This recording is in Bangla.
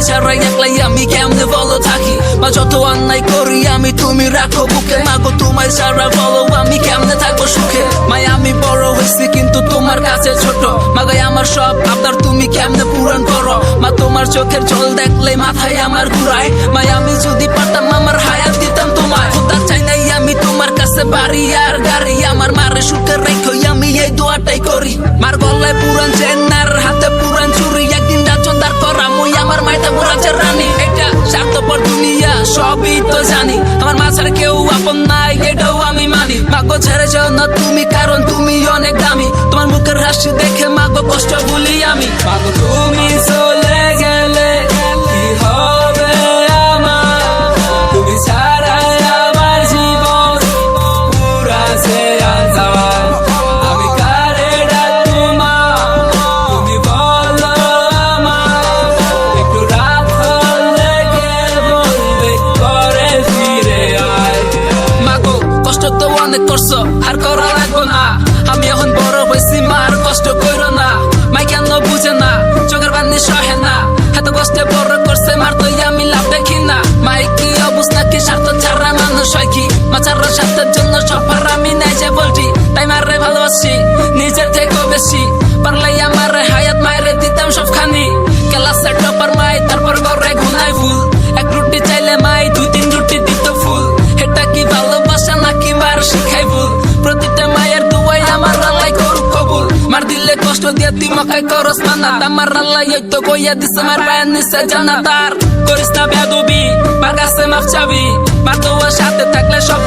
তোমায় ছাড়াই একলাই আমি কেমনে বলো থাকি। মা যত অন্যায় করি আমি তুমি রাখো বুকে, মাগো তোমায় ছাড়া বলো আমি কেমনে থাকবো সুখে। মাই আমি বড় হয়েছি কিন্তু তোমার কাছে ছোট, মাগাই আমার সব আবদার তুমি কেমনে পূরণ করো। মা তোমার চোখের জল দেখলে মাথায় আমার ঘুরায়, মাই আমি যদি পারতাম আমার হায়াত দিতাম তোমায়। খোদা চাই নাই আমি তোমার কাছে বাড়ি আর গাড়ি, আমার মারে সুখে রেখো আমি এই দোয়াটাই করি। মার গলায় পুরান চেন আর হাতে পুরান চুরি, একদিন রাজদার করা মই আমার মাইটা বুড়াচ্ছে রানী। এটা স্বার্থপর দুনিয়া সবই তো জানি, আমার মা ছাড়া কেউ আপন নাই এটাও আমি মানি। মাগো ছেড়ে যাও না তুমি কারণ তুমি অনেক দামি, তোমার মুখের হাসি দেখে মাগো কষ্ট ভুলি আমি। মাগো তুমি চলে গেলে কি হবে আমার, তুমি ছাড়া আমার জীবন পুরাছে আন্ধার। আমি কারে ডাকবো মা তুমি বলো আমার, একটু রাত হলে কে বলবে ঘরে ফিরে আয়। মাগো কষ্ট তো অনেক করছো আর করা লাগবো না, আমি এখন বড় হয়েছি মা আর কষ্ট করো না। মাই কেন বুঝে না চোখের পানি সহে না, এত কষ্টে বড় করছে মার তো আমি লাভ দেখি না। মাই কি অবস্থা কি স্বার্থ ছাড়া মানুষ হয় কি, মা ছাড়া স্বার্থের জন্য সবার আমি নাই যে বলছি। তাই মারে ভালোবাসি নিজের থেকেও বেশি, পারলে আমার হায়াত মায়েরে দিতাম সবখানি। ক্লাসে টপার মাই তারপর ঘরে ঘুমাই ফুল, এক রুটি চাইলে মাই 2-3 রুটি দিত ফুল। এটা কি ভালোবাসা নাকি মার শিখাই ভুল, প্রতিটা মায়ের দুয়াই আমার আল্লাহ করুক কবুল। মার দিলে কষ্ট দিয়ে তুই মাখাই করস মানা, আমার আল্লাহ এই তো কইয়া দিছে মার বায়ান নিছে জান্নাত। আর করিস না বেয়াদবি মার কাছে মাফ চাবি, মার দোয়ার সাথে থাকলে সব